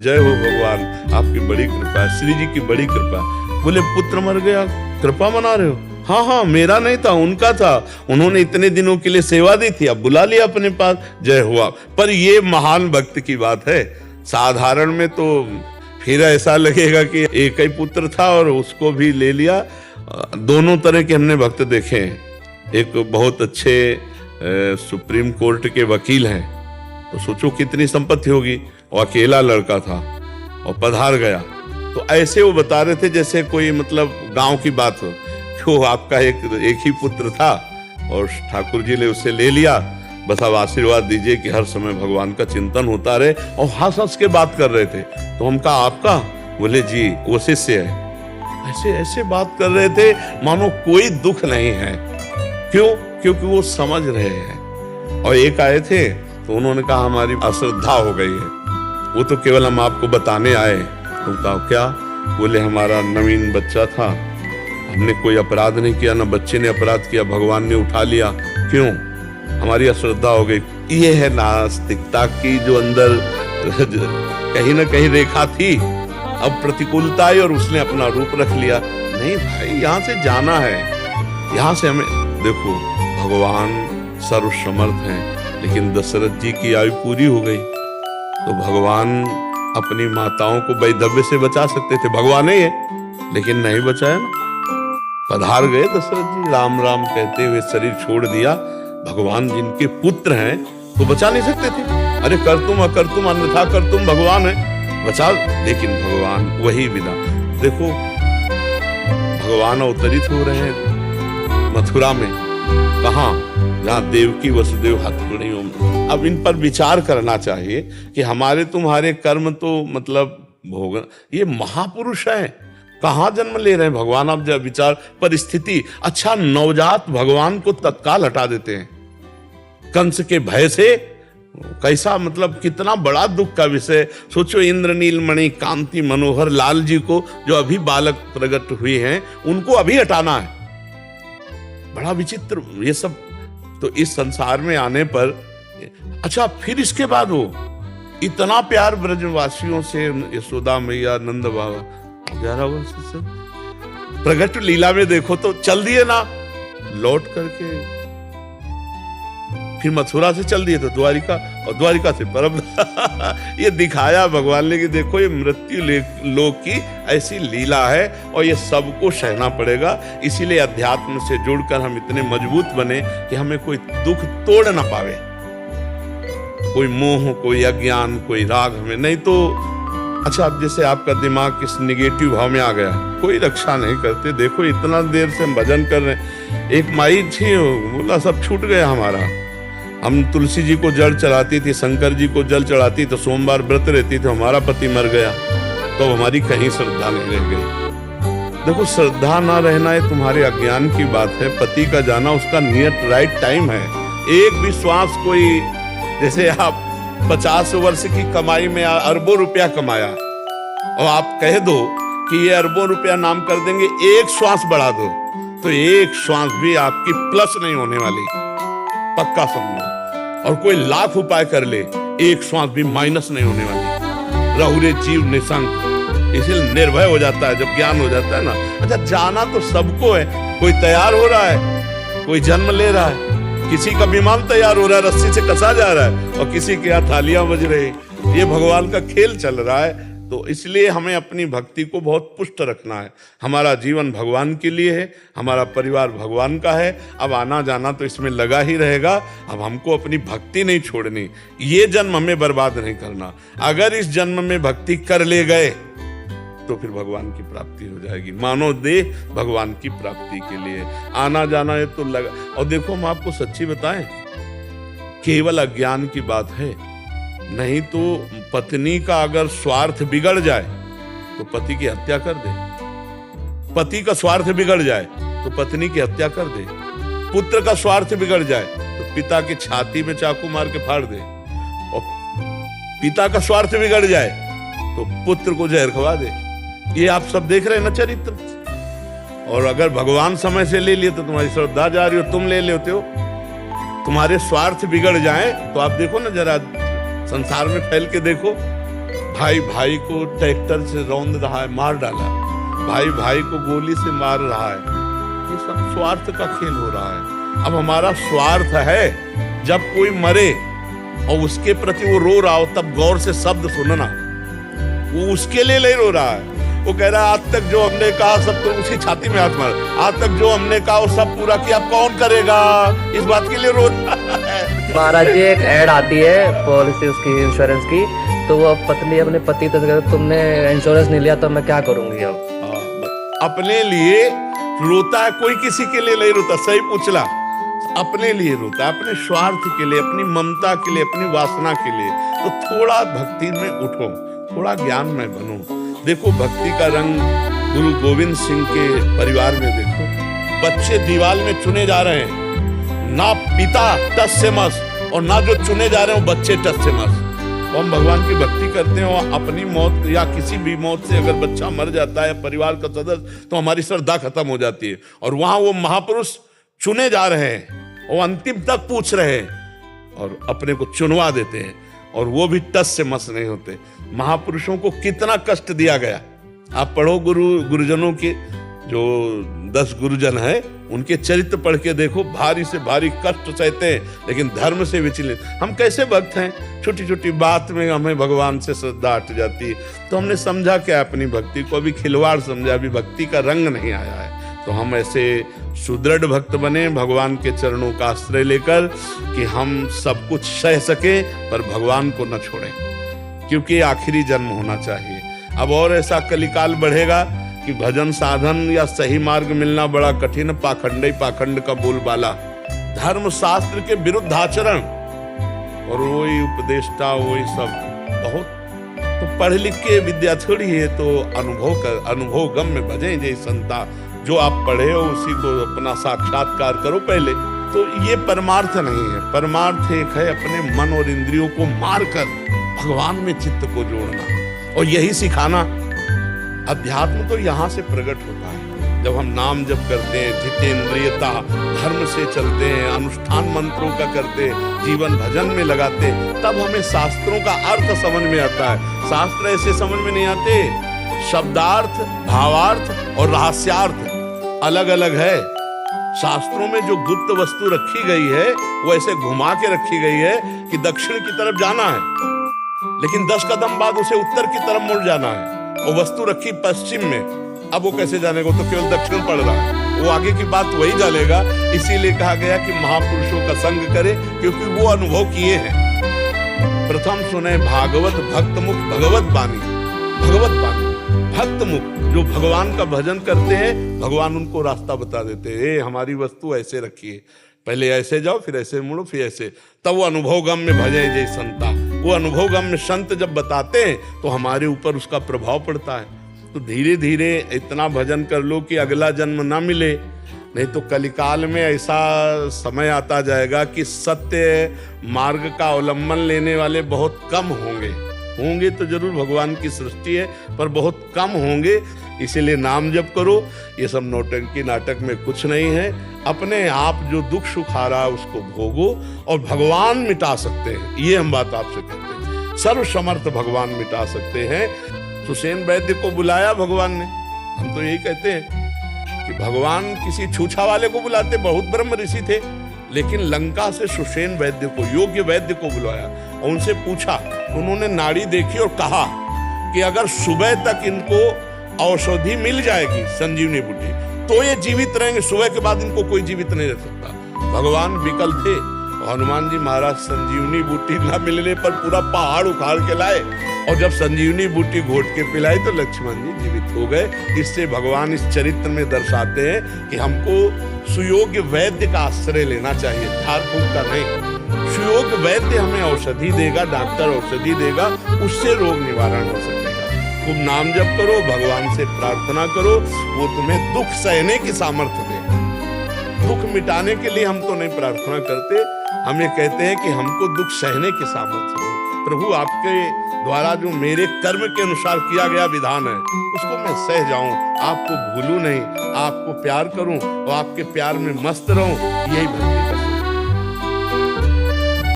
जय हो भगवान, आपकी बड़ी कृपा, श्री जी की बड़ी कृपा। बोले पुत्र मर गया, कृपा मना रहे हो? हाँ हाँ, मेरा नहीं था, उनका था। उन्होंने इतने दिनों के लिए सेवा दी थी, अब बुला लिया अपने पास, जय हुआ। पर ये महान भक्त की बात है। साधारण में तो फिर ऐसा लगेगा कि एक ही पुत्र था और उसको भी ले लिया। दोनों तरह के हमने भक्त देखे हैं। एक बहुत अच्छे सुप्रीम कोर्ट के वकील हैं, तो सोचो कितनी संपत्ति होगी, और अकेला लड़का था और पधार गया। तो ऐसे वो बता रहे थे जैसे कोई मतलब गांव की बात हो, क्यों आपका एक ही पुत्र था और ठाकुर जी ने उसे ले लिया, बस अब आशीर्वाद दीजिए कि हर समय भगवान का चिंतन होता रहे। और हंस हंस के बात कर रहे थे। तो हम कहा आपका? बोले जी वो शिष्य है। ऐसे ऐसे बात कर रहे थे मानो कोई दुख नहीं है। क्यों? क्योंकि वो समझ रहे हैं। और एक आए थे तो उन्होंने कहा हमारी अश्रद्धा हो गई है, वो तो केवल हम आपको बताने आए। तो कहा क्या? बोले हमारा नवीन बच्चा था, हमने कोई अपराध नहीं किया, ना बच्चे ने अपराध किया, भगवान ने उठा लिया। क्यों? हमारी अश्रद्धा हो गई। ये है नास्तिकता की जो अंदर कहीं ना कहीं रेखा थी, अब प्रतिकूलता आई और उसने अपना रूप रख लिया। नहीं भाई, यहाँ से जाना है, यहाँ से हमें देखो, भगवान सर्वसमर्थ हैं, लेकिन दशरथ जी की आयु पूरी हो गई, तो भगवान अपनी माताओं को वैधव्य से बचा सकते थे, भगवान ही है, लेकिन नहीं बचाया ना। पधार गए दशरथ जी, राम राम कहते हुए शरीर छोड़ दिया। भगवान जिनके पुत्र हैं तो बचा नहीं सकते थे। अरे कर तुम अकर तुम अन्यथा कर तुम, भगवान है, बचा। लेकिन भगवान वही विदा। देखो भगवान अवतरित हो रहे हैं मथुरा में, कहाँ? जहाँ देवकी वसुदेव हतुड़ियों में। अब इन पर विचार करना चाहिए कि हमारे तुम्हारे कर्म तो मतलब भोग, ये महापुरुष है, कहाँ जन्म ले रहे हैं भगवान? अब जब विचार परिस्थिति, अच्छा नवजात भगवान को तत्काल हटा देते हैं कंस के भय से, कैसा मतलब कितना बड़ा दुख का विषय। सोचो इंद्रनील मणि कांति मनोहर लाल जी को, जो अभी बालक प्रकट हुए हैं, उनको अभी हटाना है, बड़ा विचित्र ये सब। तो इस संसार में आने पर, अच्छा फिर इसके बाद वो इतना प्यार ब्रजवासियों से, यशोदा मैया नंद बाबा 11 वर्ष से प्रगट लीला में देखो तो चल दिए ना, लौट करके फिर मथुरा से चल दिए तो द्वारिका, और द्वारिका से परम ये दिखाया भगवान ने कि देखो ये मृत्यु लोक की ऐसी लीला है और ये सबको सहना पड़ेगा। इसीलिए अध्यात्म से जुड़कर हम इतने मजबूत बने कि हमें कोई दुख तोड़ ना पावे, कोई मोह, कोई अज्ञान, कोई राग हमें नहीं तो। अच्छा अब जैसे आपका दिमाग किस निगेटिव भाव में आ गया, कोई रक्षा नहीं करते। देखो इतना देर से हम भजन कर रहे हैं, एक माई थी, बोला सब छूट गया हमारा। हम तुलसी जी को जल चढ़ाती थी, शंकर जी को जल चढ़ाती, तो सोमवार व्रत रहती थी, हमारा पति मर गया, तो हमारी कहीं श्रद्धा नहीं रह गई। देखो श्रद्धा ना रहना ये तुम्हारे अज्ञान की बात है। पति का जाना उसका नियत राइट टाइम है। एक भी श्वास, कोई जैसे आप 50 वर्ष की कमाई में अरबों रुपया कमाया और आप कह दो कि ये अरबों रुपया नाम कर देंगे, एक श्वास बढ़ा दो तो एक श्वास भी आपकी प्लस नहीं होने वाली, पक्का समझो। और कोई लाख उपाय कर ले, एक श्वास भी माइनस नहीं होने वाली। रहुरे जीव निशंक, इसलिए निर्भय हो जाता है जब ज्ञान हो जाता है ना। अच्छा जाना तो सबको है, कोई तैयार हो रहा है, कोई जन्म ले रहा है, किसी का विमान तैयार हो रहा है, रस्सी से कसा जा रहा है, और किसी के यहाँ थालियां बज रही। ये भगवान का खेल चल रहा है। तो इसलिए हमें अपनी भक्ति को बहुत पुष्ट रखना है। हमारा जीवन भगवान के लिए है, हमारा परिवार भगवान का है। अब आना जाना तो इसमें लगा ही रहेगा। अब हमको अपनी भक्ति नहीं छोड़नी, ये जन्म हमें बर्बाद नहीं करना। अगर इस जन्म में भक्ति कर ले गए तो फिर भगवान की प्राप्ति हो जाएगी। मानव देह भगवान की प्राप्ति के लिए आना जाना है तो लगा। और देखो हम आपको सच्ची बताएं, केवल अज्ञान की बात है, नहीं तो पत्नी का अगर स्वार्थ बिगड़ जाए तो पति की हत्या कर दे, पति का स्वार्थ बिगड़ जाए तो पत्नी की हत्या कर दे, पुत्र का स्वार्थ बिगड़ जाए तो पिता की छाती में चाकू मार के फाड़ दे, और पिता का स्वार्थ बिगड़ जाए तो पुत्र को जहर खवा दे। ये आप सब देख रहे हैं ना चरित्र। और अगर भगवान समय से ले लिए तो तुम्हारी श्रद्धा जा रही हो, तुम ले लेते हो। तुम्हारे स्वार्थ बिगड़ जाए तो आप देखो ना, जरा संसार में फैल के देखो, भाई भाई को ट्रैक्टर से रौंद रहा है, मार डाला, भाई भाई को गोली से मार रहा है। ये सब स्वार्थ का खेल हो रहा है। अब हमारा स्वार्थ है, जब कोई मरे और उसके प्रति वो रो रहा हो तब गौर से शब्द सुनना, वो उसके लिए नहीं रो रहा है। वो कह रहा है आज तक जो हमने कहा सब, तो उसी छाती में हाथ मार, आज तक जो हमने कहा वो सब पूरा किया, अब कौन करेगा, इस बात के लिए रो रहा है। महाराज जी एक ऐड आती है पॉलिसी उसकी इंश्योरेंस की, तो वो पत्नी अपने पति तो कहती है तुमने इंश्योरेंस नहीं लिया तो मैं क्या करूंगी अब। अपने लिए रोता है, कोई किसी के लिए नहीं रोता। सही पूछला, अपने लिए रोता है, अपने स्वार्थ के लिए, अपनी ममता के लिए, अपनी वासना के लिए। तो थोड़ा भक्ति में उठो, थोड़ा ज्ञान में बनो। देखो भक्ति का रंग गुरु गोविंद सिंह के परिवार में देखो, बच्चे दीवाल में चुने जा रहे हैं, ना पिता टस से मस और ना जो चुने जा रहे हैं वो बच्चे टस से मस। तो हम भगवान की भक्ति करते हैं और अपनी मौत या किसी भी मौत से अगर बच्चा मर जाता है परिवार का सदस्य, तो हमारी श्रद्धा खत्म हो जाती है। और वहां वो महापुरुष चुने जा रहे हैं, वो अंतिम तक पूछ रहे हैं और अपने को चुनवा देते हैं, और वो भी टस से मस नहीं होते। महापुरुषों को कितना कष्ट दिया गया। आप पढ़ो गुरुजनों के, जो 10 गुरुजन है उनके चरित्र पढ़ के देखो, भारी से भारी कष्ट सहते हैं लेकिन धर्म से विचलित। हम कैसे भक्त हैं, छोटी छोटी बात में हमें भगवान से श्रद्धा हट जाती है। तो हमने समझा क्या अपनी भक्ति को, अभी खिलवाड़ समझा, अभी भक्ति का रंग नहीं आया है। तो हम ऐसे सुदृढ़ भक्त बने भगवान के चरणों का आश्रय लेकर, कि हम सब कुछ सह सके पर भगवान को न छोड़ें, क्योंकि आखिरी जन्म होना चाहिए। अब और ऐसा कलिकाल बढ़ेगा कि भजन साधन या सही मार्ग मिलना बड़ा कठिन, पाखंड का बोलबाला, धर्म शास्त्र के विरुद्ध आचरण, और वही उपदेष्टा वही सब बहुत। तो पढ़ लिख के विद्या थोड़ी है, तो अनुभव गम में भजें जय संता। जो आप पढ़े हो उसी को अपना साक्षात्कार करो पहले। तो ये परमार्थ नहीं है, परमार्थ एक है अपने मन और इंद्रियों को मारकर भगवान में चित्त को जोड़ना, और यही सिखाना। अध्यात्म तो यहाँ से प्रकट होता है, जब हम नाम जप करते हैं, जितेंद्रियता, धर्म से चलते हैं, अनुष्ठान मंत्रों का करते, जीवन भजन में लगाते, तब हमें शास्त्रों का अर्थ समझ में आता है। शास्त्र ऐसे समझ में नहीं आते, शब्दार्थ, भावार्थ और रहस्यार्थ अलग अलग है। शास्त्रों में जो गुप्त वस्तु रखी गई है वो ऐसे घुमा के रखी गई है कि दक्षिण की तरफ जाना है, लेकिन 10 कदम बाद उसे उत्तर की तरफ मुड़ जाना है, और वस्तु रखी पश्चिम में। अब वो कैसे जानेगा, तो केवल दक्षिण पड़ रहा है, वो आगे की बात वही जानेगा। इसीलिए कहा गया कि महापुरुषों का संग करे, क्योंकि वो अनुभव किए हैं। प्रथम सुने भागवत भक्त मुख भगवत बानी, भगवत बानी भक्त मुख, जो भगवान का भजन करते हैं भगवान उनको रास्ता बता देते हैं। हमारी वस्तु ऐसे रखिए, पहले ऐसे जाओ, फिर ऐसे मुड़ो, फिर ऐसे, तब वो अनुभव गम में भजे जय संता। वो अनुभव गम में संत जब बताते हैं तो हमारे ऊपर उसका प्रभाव पड़ता है। तो धीरे धीरे इतना भजन कर लो कि अगला जन्म ना मिले, नहीं तो कलिकाल में ऐसा समय आता जाएगा कि सत्य मार्ग का अवलंबन लेने वाले बहुत कम होंगे तो जरूर, भगवान की सृष्टि है, पर बहुत कम होंगे। इसीलिए नाम जप करो। ये सब नौटंकी नाटक में कुछ नहीं है। अपने आप जो दुख सुख आ रहा है उसको भोगो, और भगवान मिटा सकते हैं। ये हम बात आपसे कहते हैं, सर्वसमर्थ भगवान मिटा सकते हैं। सुषेण वैद्य को बुलाया भगवान ने। हम तो यही कहते हैं कि भगवान किसी छूछा वाले को बुलाते, बहुत ब्रह्म ऋषि थे, लेकिन लंका से सुषेण वैद्य को, योग्य वैद्य को बुलाया और उनसे पूछा। उन्होंने नाड़ी देखी और कहा कि अगर सुबह तक इनको औषधि मिल जाएगी, संजीवनी बूटी, तो ये जीवित रहेंगे, सुबह के बाद इनको कोई जीवित नहीं रह सकता। भगवान विकल थे, हनुमान जी महाराज संजीवनी बूटी न मिलने पर पूरा पहाड़ उखाड़ के लाए, और जब संजीवनी बूटी घोट के पिलाई तो लक्ष्मण जी जीवित हो गए। इससे भगवान इस चरित्र में दर्शाते हैं कि हमको सुयोग्य वैद्य का आश्रय लेना चाहिए, झाड़ फूक का नहीं। सुयोग्य वैद्य हमें औषधि देगा, डॉक्टर औषधि देगा, उससे रोग निवारण हो सकेगा। खूब नाम जप करो, भगवान से प्रार्थना करो, वो तुम्हें दुख सहने की सामर्थ्य दे। दुख मिटाने के लिए हम तो नहीं प्रार्थना करते, हम ये कहते हैं कि हमको दुख सहने की सामर्थ्य दो। प्रभु आपके द्वारा जो मेरे कर्म के अनुसार किया गया विधान है उसको मैं सह जाऊं, आपको भूलूं नहीं, आपको प्यार करूं और आपके प्यार में मस्त रहूं, यही